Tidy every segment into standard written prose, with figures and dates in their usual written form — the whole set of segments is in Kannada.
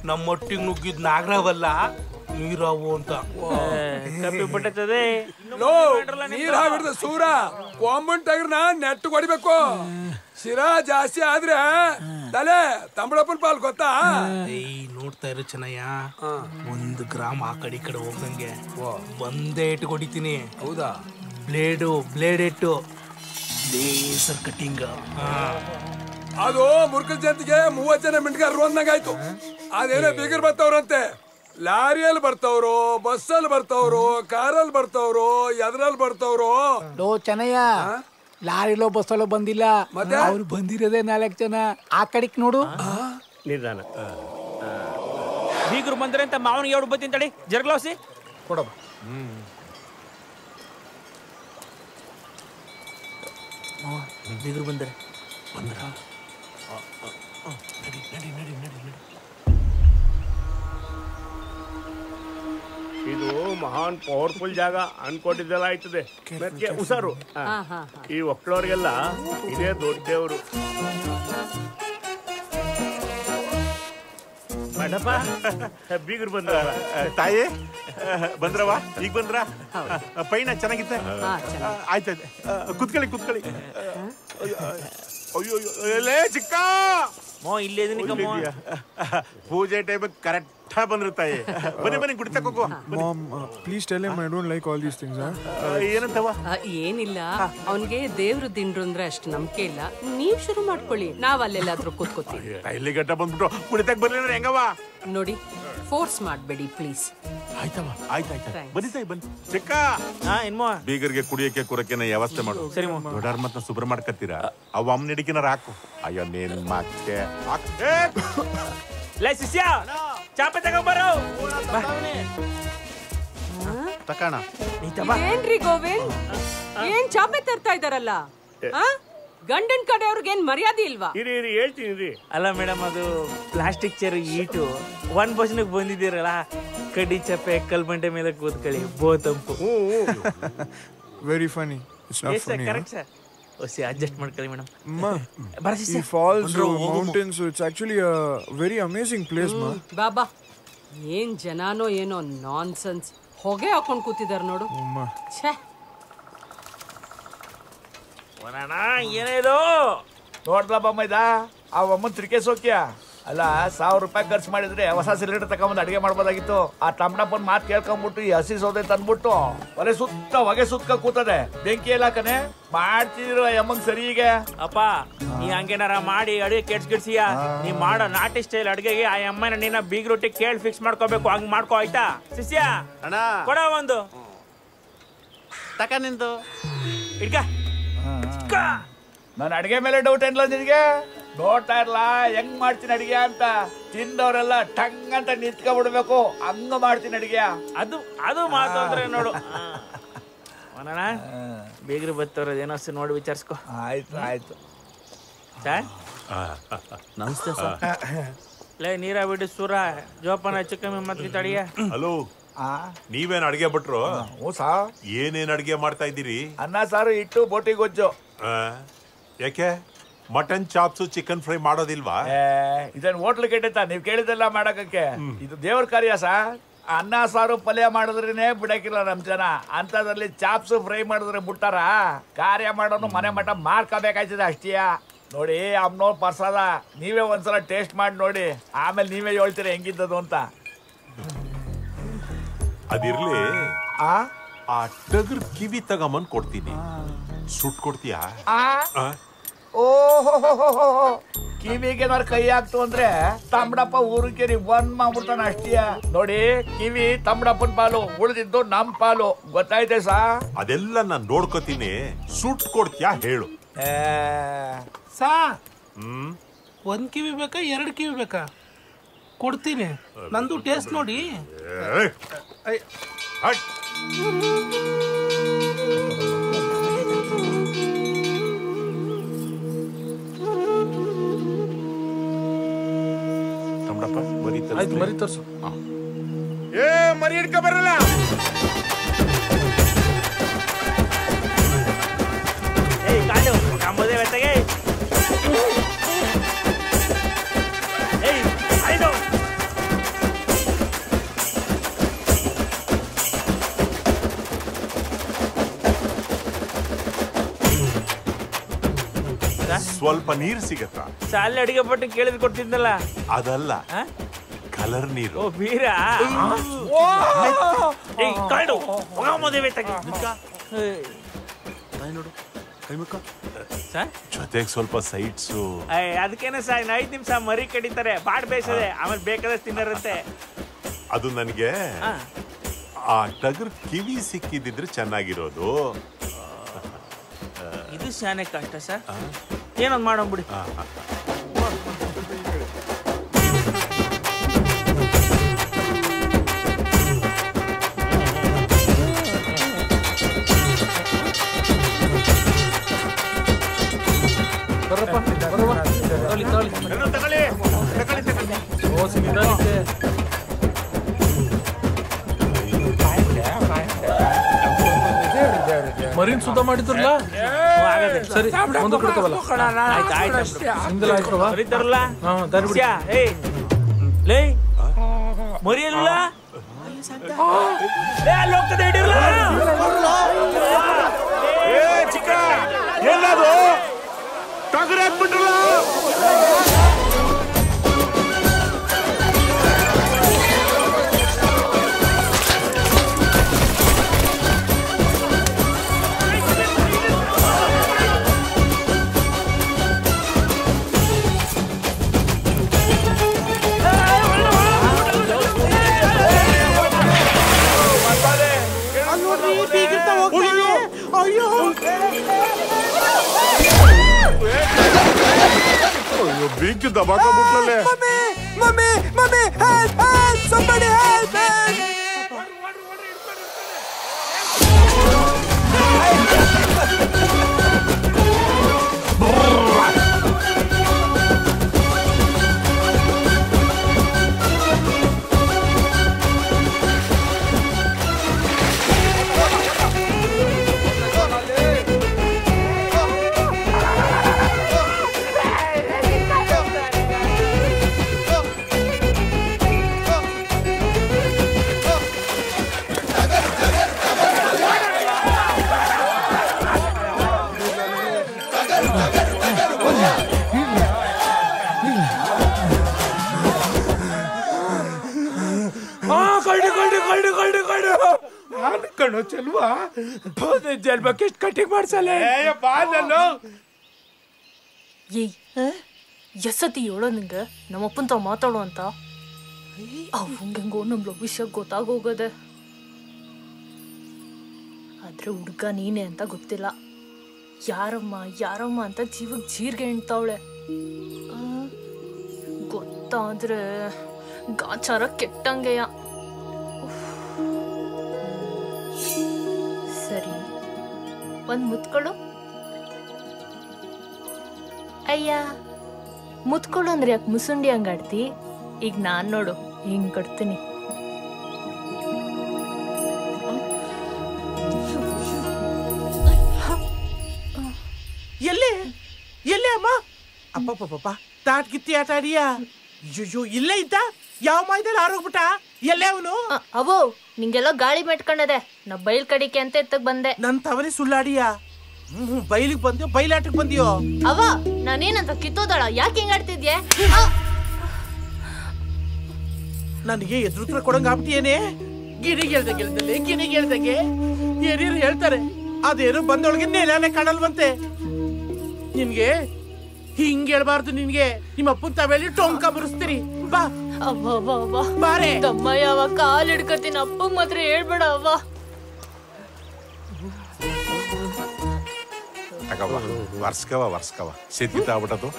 ನಮ್ಮೊಟ್ಟಿಗೆ ನುಗ್ಗಿದ್ ನಾಗರಾವಲ್ಲ ನೀರಾವು ಅಂತ ನೀರ್ ಹಾಕಿಡ್ದ ಸೂರ ಕಾಂಬೌಂಡ್ ಟಗರ್ನ ನೆಟ್ಟು ಹೊಡಿಬೇಕು. ಶಿರಾ ಜಾಸ್ತಿ ಆದ್ರೆ ತಲೆ ತಂಬಳಪ್ಪನ ಪಾಲ್ ಗೊತ್ತಾ? ನೋಡ್ತಾ ಇರೋ ಚೆನ್ನಯ್ಯ, 1 ಗ್ರಾಮ್ ಆ ಕಡೆ ಈ ಕಡೆ ಹೋಗಂಗೆ ಒಂದೇ ಇಟ್ಟು ಹೊಡಿತೀನಿ. ಹೌದಾ? ಬ್ಲೇಡ್ ಇಟ್ಟು ಲೇಸರ್ ಕಟ್ಟಿಂಗ್. ಅದು ಮುರುಕಲ್ ಜಯಂತಿಗೆ 30 ಜನ ಮಿಂಟ್ಗಾರರು ಅಂದಂಗಾಯ್ತು. ಅದೇನೋ ಬಿಗರ್ ಬರ್ತಾವ್ರಂತೆ. ಲಾರಿಯಲ್ಲಿ ಬರ್ತವ್ರು, ಬಸ್ಸಲ್ಲಿ ಬರ್ತವ್ರು, ಕಾರಲ್ಲಿ ಬರ್ತವ್ರು, ಎದ್ರಲ್ಲಿ ಬರ್ತವ್ರು. ಚೆನ್ನಯ್ಯ, ಲಾರಿಲೋ ಬಸ್ಸಲ್ಲೋ ಬಂದಿಲ್ಲ, ಮತ್ತೆ ಅವ್ರು ಬಂದಿರೋದೇ 4 ಜನ. ಆ ಕಡೆಕ್ ನೋಡು. ನಿಧಾನ. ಬೀಗರು ಬಂದ್ರೆ ಅಂತ ಮಾವನಿಗೆ 2 ಬತ್ತಿ ಅಂತೇಳಿ ಜರ್ಗ್ಲೋಸಿ ಕೊಡಬ. ಬೀಗರು ಬಂದ್ರೆ ಇದು ಮಹಾನ್ ಪವರ್ಫುಲ್ ಜಾಗ ಅನ್ಕೊಂಡಿದ್ದೆಲ್ಲ ಆಯ್ತದೆ. ಹುಷಾರು. ಈ ಒಕ್ಕಳವ್ರಿಗೆಲ್ಲ ಇದೇ ದೊಡ್ಡ ದೇವರು. ಬೀಗರು ಬಂದ್ರ ತಾಯಿ ಬಂದ್ರವ? ಈಗ ಬಂದ್ರ? ಪೈನ ಚೆನ್ನಾಗಿತ್ತ? ಆಯ್ತಾಯ್ತು, ಕುತ್ಕೊಳ್ಳಿ. ಅಯ್ಯೋ ಲೇ ಚಿಕ್ಕ ಇಲ್ಲೇ ಪೂಜೆ ಟೈಮ್ ಕರೆಕ್ಟ್ ಬಂದ್ರು ತಾಯಿ. ಬನ್ನಿ ಗುಡಿ ತಗೋಗೋ. Please tell him I don't like all these things. ಏನಂತವ? ಏನಿಲ್ಲ, ಅವನ್ಗೆ ದೇವ್ರ ದಿಂಡ್ರು ಅಂದ್ರೆ ಅಷ್ಟು ನಂಬಿಕೆ ಇಲ್ಲ. ನೀವ್ ಶುರು ಮಾಡ್ಕೊಳ್ಳಿ, ನಾವ್ ಅಲ್ಲೆಲ್ಲಾದ್ರೂ ಕೂತ್ಕೋತೀವಿ. ಇಲ್ಲಿ ಗಟ್ಟ ಬಂದ್ಬಿಟ್ಟು ಕುಡಿತಕ್ ಬರ್ಲಿಲ್ಲ ಹೆಂಗವ? ನೋಡಿ, ಫೋರ್ಸ್ ಮಾಡ್ಬೇಡಿ ಪ್ಲೀಸ್. ಆಯ್ತವ, ಆಯ್ತಾಯ್ತು. ಬನ್ನಿ ತಾಯಿ ಬನ್ನಿ. ಚಿಕ್ಕ ಬೀಗರ್ಗೆ ಕುಡಿಯಕ್ಕೆ ಕುರಕ್ಕೆ ವ್ಯವಸ್ಥೆ ಮಾಡು. ಸರಿ. ದೊಡ್ಡಾರ್ ಮತ್ತ ಸುಬ್ರ ಮಾಡ್ಕತ್ತೀರಾ? ಅವ್ ಅಮ್ಮ ನಡಿಕಿನಾರ ಹಾಕು. ಅಯ್ಯೋ ನೇನ್ ಮತ್ತೆ ಶಿಷ್ಯ ಚಾಪೆ ತಗೊಂಬರೋ. ತಕಣ. ಏನ್ರಿ ಗೋವಿಂದ್, ಏನ್ ಚಾಪೆ ತರ್ತಾ ಇದಾರಲ್ಲ? ಗಂಡನ್ ಕಡೆಯವ್ರಿಗೇನ್ ಮರ್ಯಾದೆ ಇಲ್ವಾ? ಇರಿ ಹೇಳ್ತೀನಿ. ಅಲ್ಲ ಮೇಡಮ್, ಅದು ಪ್ಲಾಸ್ಟಿಕ್ ಚೇರ್ ಈಟು 1 ಬಸ್ನಿಗೆ ಬಂದಿದ್ದೀರಲ್ಲ, ಕಡ್ಡಿ ಚಪ್ಪೆ ಕಲ್ಬಂಡೆ ಮೇಲೆ ಕೂತ್ಕೊಳ್ಳಿ, ಬೋತಂಪು. Very funny. It's not funny. Correct sir. Adjust ಮಾಡ್ಕೊಳ್ಳಿ ಮೇಡಮ್. ಈ falls mountains, it's actually a very amazing place. ಬಾಬಾ, ಏನ್ ಜನಾನೋ ಏನೋ ನಾನ್ಸೆನ್ಸ್ ಹೊಗೆ ಹಾಕೊಂಡ್ ಕೂತಿದಾರ ನೋಡು. ಛೇ, ಏನೇದು ನೋಡ್ಲಾ ಬಮ್ಮೈದ ಆ ಅಮ್ಮನ್ ತಿರ್ಕೆ ಸೋಕ್ಯ ಅಲ್ಲ. 1000 ರೂಪಾಯಿ ಖರ್ಚು ಮಾಡಿದ್ರೆ ಹೊಸ ಸಿಲಿಂಡರ್ ತಗೊಂಬಂದು ಅಡಿಗೆ ಮಾಡ್ಬೋದಾಗಿತ್ತು. ಆ ತಮ್ಮಡಪ್ಪನ ಮಾತು ಕೇಳ್ಕೊಂಡ್ಬಿಟ್ಟು ಈ ಹಸಿ ಸೌದೆ ತಂದ್ಬಿಟ್ಟು ಹೊಗೆ ಸುತ್ತ ಕೂತದೆ. ಬೆಂಕಿ ಎಲ್ಲ ಕನೆ ಮಾಡ್ತಿದ್ರು ಅಮ್ಮಂಗ್ ಸರಿ. ಈಗ ಅಪ್ಪ, ನೀ ಹಂಗೇನಾರ ಮಾಡಿ ಅಡಿಗೆ ಕೆಡ್ಸ್ಗಿಡ್ಸಿಯ, ನೀ ಮಾಡೋ ನಾಟಿ ಸ್ಟೈಲ್ ಅಡಿಗೆಗೆ ಆ ಅಮ್ಮನ ನೀನ ಬೀಗ್ ರೊಟ್ಟಿ ಕೇಳಿ ಫಿಕ್ಸ್ ಮಾಡ್ಕೋಬೇಕು. ಹಂಗ್ ಮಾಡ್ಕೋ ಆಯ್ತಾ? ಶಿಷ್ಯ ಕೊಡ ಒಂದು ತಕ ನಿಂದು ಇಡ್ಕ. ನನ್ ಅಡಿಗೆ ಮೇಲೆ ಡೌಟ್ ಏನಿಲ್ಲ ನಿನಗೆ? ನೋಡ್ತಾ ಇರ್ಲ ಹೆಂಗ್ ಮಾಡ್ತೀನಿ ಅಡಿಗೆ ಅಂತ. ತಿಂದವ್ರೆಲ್ಲ ಟಂಗ್ ಅಂತ ನಿಂತ್ಕೊಂಡ್ಬಿಡ್ಬೇಕು, ಹಂಗ ಮಾಡ್ತೀನಿ ಅಡಿಗೆ. ಅದು ಮಾತಾಡ್ರೆ ನೋಡು. ಬೀಗ್ರು ಬರ್ತವ್ರ ಏನೋ ನೋಡಿ ವಿಚಾರಿಸ್ಕೊ. ಆಯ್ತು ಸರ್, ನಮಸ್ತೆ ಸರ್. ಲೇ ನೀರ ಬಿಡಿ ಸೂರ ಜೋಪಾನ ಹೆಚ್ಚು ಕಮ್ಮಿ ಮತ್ತೆ ಅಡಿಗೆ. ಹಲೋ, ನೀವೇನ್ ಅಡಿಗೆ ಬಿಟ್ರು? ಏನೇನ್ ಅಡಿಗೆ ಮಾಡ್ತಾ ಇದ್ದೀರಿ? ಅನ್ನ ಸಾರು ಇಟ್ಟು ಬೋಟಿ ಗೊಜ್ಜು. ಯಾಕೆ ಮಟನ್ ಚಾಪ್ಸು ಚಿಕನ್ ಫ್ರೈ ಮಾಡೋದಿಲ್ವಾ? ಇದನ್ ಹೋಟ್ಲ್ ಕೆಟ್ಟೈತ? ನೀವ್ ಕೇಳಿದೆಲ್ಲ ಮಾಡಕ್ಕೆ ಇದು ದೇವ್ರ ಕಾರ್ಯ ಸರ್. ಅನ್ನ ಸಾರು ಪಲ್ಯ ಮಾಡಿದ್ರೇನೆ ಬಿಡಕಿಲ್ಲ ನಮ್ ಜನ. ಅಂತದ್ರಲ್ಲಿ ಚಾಪ್ಸು ಫ್ರೈ ಮಾಡಿದ್ರೆ ಬಿಟ್ಟಾರ? ಕಾರ್ಯ ಮಾಡೋನು ಮನೆ ಮಠ ಮಾಡ್ಕೋಬೇಕಾಯ್ತದೆ ಅಷ್ಟೇ. ನೋಡಿ ಅಮ್ನೋರ್ ಪ್ರಸಾದ, ನೀವೇ ಒಂದ್ಸಲ ಟೇಸ್ಟ್ ಮಾಡಿ ನೋಡಿ, ಆಮೇಲೆ ನೀವೇ ಹೇಳ್ತೀರಿ ಹೆಂಗಿದ್ದದು ಅಂತ. ಅದಿರ್ಲಿ, ಆ ಟಗರ್ ಕಿವಿ ತಗೊಂಬಂದ್ ಕೊಡ್ತೀನಿ, ಸುಟ್ ಕೊಡ್ತೀಯಾ? ಓಹೋ, ಕಿವಿಗೆ ಏನಾರು ಕೈ ಹಾಕ್ತು ಅಂದ್ರೆ ತಮ್ಮಡಪ್ಪ ಊರಿಗೆ ಬಂದ್ ಮಾಡ್ಬಿಡ್ತಾನ ಅಷ್ಟೇ. ನೋಡಿ, ಕಿವಿ ತಮ್ಮಡಪ್ಪನ ಪಾಲು, ಉಳಿದಿದ್ದು ನಮ್ ಪಾಲು. ಗೊತ್ತಾಯ್ತೆ ಸಾ? ಅದೆಲ್ಲ ನಾನ್ ನೋಡ್ಕೋತೀನಿ. ಸುಟ್ ಕೊಡ್ತೀಯಾ ಹೇಳು. ಸಾ 1 ಕಿವಿ ಬೇಕಾ 2 ಕಿವಿ ಬೇಕಾ? ಕೊಡ್ತೀನಿ, ನಂದು ಟೇಸ್ಟ್ ನೋಡಿ. ಆಯ್ತು, ಮರಿ ತರ್ಸು. ಮರಿ ಹಿಡ್ಕ ಬರಲ್ಲ. ಸ್ವಲ್ಪ ನೀರು ಸಿಗತ್ತಾ? ಸಾಲ ಅಡಿಗೆ ಪಟ್ಟು ಕೇಳಿದ್ ಕೊಡ್ತಿದ್ನಲ್ಲ. ಅದಲ್ಲ, ಕಲರ್ ನೀರು. ಓ ಬೀರ. ನೋಡು ಕೈ ಮುಖ ಜೊತೆಗೆ ಸ್ವಲ್ಪ ಸೈಟ್ಸು. ಅದಕ್ಕೇನೆ ಸಾ 5 ನಿಮಿಷ ಮರಿ ಕಡಿತಾರೆ, ಬಾಡ್ ಬೇಯಿಸದೆ, ಆಮೇಲೆ ಬೇಕಾದಷ್ಟು ತಿನ್ನರಂತೆ. ಅದು ನನಗೆ ಆ ಟಗರ್ ಕಿವಿ ಸಿಕ್ಕಿದ್ರೆ ಚೆನ್ನಾಗಿರೋದು. ಇದು ಶಾನೆ ಕಷ್ಟ ಸರ್, ಏನೊಂದು ಮಾಡೋಣ ಬಿಡಿ. ಮರಿನ್ ಸುದ್ದ ಮಾಡಿದ್ರಲ್ಲ, ಸರಿ ಮುಂದೆ ಬಿಡ್ತಾವಲ್ಲ. ಮರಿಯಲ್ಲ ಚಿಕ್ಕ ಎಲ್ಲದು ಟಗರ್ ಹಾಕ್ಬಿಟ್ರಲ್ಲ. ಅಯ್ಯೋ beak ದಬಾಕ ಬಿಟ್ಲಲ್ಲೇ. Mommy, help! Somebody help! ಕಣ್ಣು ಚೆಲ್ವಾ ಜಲ್ಬಕ್ಕೆ ಎಷ್ಟು ಕಟ್ಟಿಂಗ್ ಮಾಡ್ಸಲ್ಲ. ಎಸತಿ ಹೇಳೋ ನಿಂಗೆ ನಮ್ಮಪ್ಪನ ತಾವ್ ಮಾತಾಡೋ ಅಂತ. ಅವಂಗೆಂಗೋ ನಮ್ ವಿಷಯ ಗೊತ್ತಾಗೋಗದೆ. ಆದ್ರೆ ಹುಡ್ಗ ನೀನೆ ಅಂತ ಗೊತ್ತಿಲ್ಲ. ಯಾರಮ್ಮ ಅಂತ ಜೀವಕ್ ಜೀರ್ಗೆ ಎಣ್ತಾವಳೆ. ಗೊತ್ತಾದ್ರೆ ಗಾಚಾರ ಕೆಟ್ಟಂಗೆಯ. ಸರಿ, ಒಂದ್ ಮುತ್ಕೊಳು. ಅಯ್ಯ, ಮುತ್ಕೊಳು ಅಂದ್ರೆ ಯಾಕೆ ಮುಸುಂಡಿ ಹಂಗಾಡ್ತಿ? ಈಗ ನಾನ್ ನೋಡು ಹಿಂಗ್ ಕಟ್ತೀನಿ. ಎಲ್ಲೇ ಅಮ್ಮ? ಅಪ್ಪ ತಾಟ್ ಕಿತ್ತಿ ಆಟ ಆಡಿಯಾ? ಅಯ್ಯೋ ಇಲ್ಲೇ ಇದ್ದ. ಯಾವ ಮಾಯ್ದಲ್ಲಿ ಆರೋಗ್ಬಿಟ್ಟ? ಎಲ್ಲೇ ಅವನು? ಅವೋ ನಿಂಗೆಲ್ಲ ಗಾಳಿ ಮೆಟ್ಕೊಂಡದೆ. ನಾ ಬೈಲ್ ಕಡಿಕೆ ಅಂತ ಎತ್ತಕ್ ಬಂದೆ. ನನ್ ತವನೇ ಸುಳ್ಳಾಡಿಯಾ? ಬೈಲಿಗೆ ಬಂದ್ಯೋ ಬೈಲಾಟಕ್ ಬಂದ್ಯೋ? ಅವ ನಾನೇನಂತ ಕಿತ್ತೋದಳ? ಯಾಕೆ ಹಿಂಗಾಡ್ತಿದ್ಯೆ? ನನಗೆ ಎದುರುತ್ರ ಕೊಡಂಗ ಆಗ್ಬಿಟ್ಟಿಯೇನೆ. ಗಿಣಿಗೆ ಹೇಳ್ದಂಗೆ ಏನೇನು ಹೇಳ್ತಾರೆ. ಅದೇನು ಬಂದೊಳಗೆ ನೆಲನೇ ಕಾಣಲ್ವಂತೆ. ನಿನ್ಗೆ ಹಿಂಗ್ ಹೇಳ್ಬಾರ್ದು. ನಿನ್ಗೆ ನಿಮ್ಮ ಅಪ್ಪನ್ ತಾವೇಳಿ ಟೊಂಕ ಬರಿಸ್ತೀರಿ. ಬಾ ಬಾರೆ ತಮ್ಮಯ್ಯ, ಅವ ಕಾಲ್ ಹಿಡ್ಕತೀನಿ. ಅಪ್ಪಗ್ ಮಾತ್ರ ಹೇಳ್ಬೇಡ ಅವ್ವ. ವರ್ಸ್ಕವ ಸಿದ್ಧಿತ ಆಗ್ಬಿಟ್ಟದು.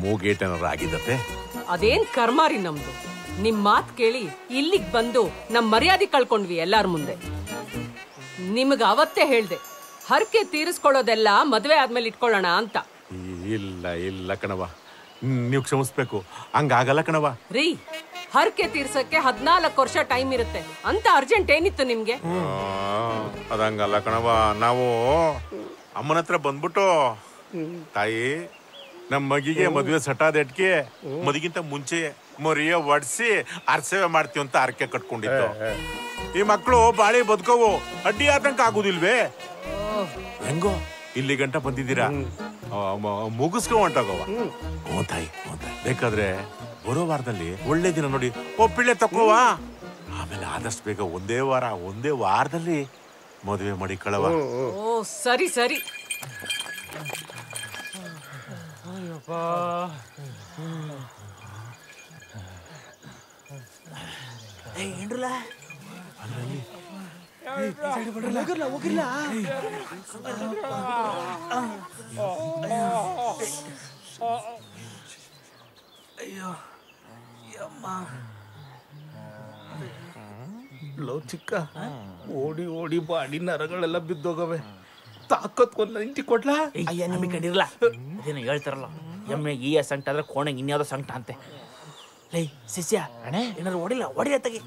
ಮೂಗೇಟನಾರ ಆಗಿದ್ದತೆ. ಅದೇನ್ ಕರ್ಮಾರಿ ನಮ್ದು. ನಿಮ್ ಮಾತ್ ಕೇಳಿ ಇಲ್ಲಿಗ್ ಬಂದು ನಮ್ ಮರ್ಯಾದೆ ಕಳ್ಕೊಂಡ್ವಿ ಎಲ್ಲಾರ ಮುಂದೆ. ನಿಮಗ ಅವತ್ತೇ ಹೇಳ್ದೆ, ಹರಕೆ ತೀರಿಸ್ಕೊಳ್ಳೋದೆಲ್ಲ ಮದ್ವೆ ಆದ್ಮೇಲೆ ಇಟ್ಕೊಳ್ಳೋಣ ಅಂತ. ಇಲ್ಲ ಕಣವ, ನೀವು ಕ್ಷಮಿಸ್ಬೇಕು. ಹಂಗಾಗಲ್ಲ ಕಣವ. ರೀ, ಹರಕೆ ತೀರ್ಸಕ್ಕೆ 14 ವರ್ಷ ಟೈಮ್ ಇರುತ್ತೆ ಅಂತ ಅರ್ಜೆಂಟ್ ಏನಿತ್ತು ನಿಮ್ಗೆ? ಅದಂಗಲ್ಲ ಕಣವ. ನಾವು ಅಮ್ಮನ ಹತ್ರ ಬಂದ್ಬಿಟ್ಟು, ತಾಯಿ ನಮ್ಮ ಮಗಿಗೆ ಮದುವೆ ಸಟಾದೆಟ್ಗೆ ಮದುಗಿಂತ ಮುಂಚೆ ಮರಿಯ ಒಡ್ಸಿ ಅರ್ಸೇವೆ ಮಾಡ್ತೀವಿ ಅಂತ ಹರಕೆ ಕಟ್ಕೊಂಡಿದ್ದು. ಈ ಮಕ್ಕಳು ಬಾಳಿ ಬದುಕೋವು, ಅಡ್ಡಿ ಆತಂಕ ಆಗುದಿಲ್ವೇ? ಹೆಂಗೋ ಇಲ್ಲಿ ಗಂಟ ಬಂದಿದ್ದೀರಾ, ಮುಗಿಸ್ಕೊ ಹೊಂಟೋಗವ. ಹ್ಞೂ ತಾಯಿ, ಬೇಕಾದ್ರೆ ಬರೋ ವಾರದಲ್ಲಿ ಒಳ್ಳೆ ದಿನ ನೋಡಿ ಒಪ್ಪಿಳ್ಳೆ ತಕೋವ. ಆಮೇಲೆ ಆದಷ್ಟು ಬೇಗ ಒಂದೇ ವಾರದಲ್ಲಿ ಮದುವೆ ಮಾಡಿ ಕಳವ. ಓ ಸರಿ ಸರಿ. ಅಯ್ಯೋ ಲೋ ಚಿಕ್ಕ, ಓಡಿ ಬಾಡಿ ನರಗಳೆಲ್ಲ ಬಿದ್ದೋಗವೆ. ತಾಕತ್ಕೊಂಡ್ ಇಂಟಿ ಕೊಡ್ಲಾ? ಅಯ್ಯ ನಿಮಗೆ ಕಂಡಿರಲ್ಲ, ಅದೇನೋ ಹೇಳ್ತಾರಲ್ಲ, ಎಮ್ಮೆ ಈ ಸಂಕಟ ಆದ್ರೆ ಕೋಣೆಗೆ ಇನ್ಯಾವುದೋ ಸಂಕಟ ಅಂತೆ. ಲೈ ಶಿಷ್ಯ ಏನಾದ್ರು ಹೊಡಿಲ್ಲ, ಹೊಡಿಯ ತೆಗಿ.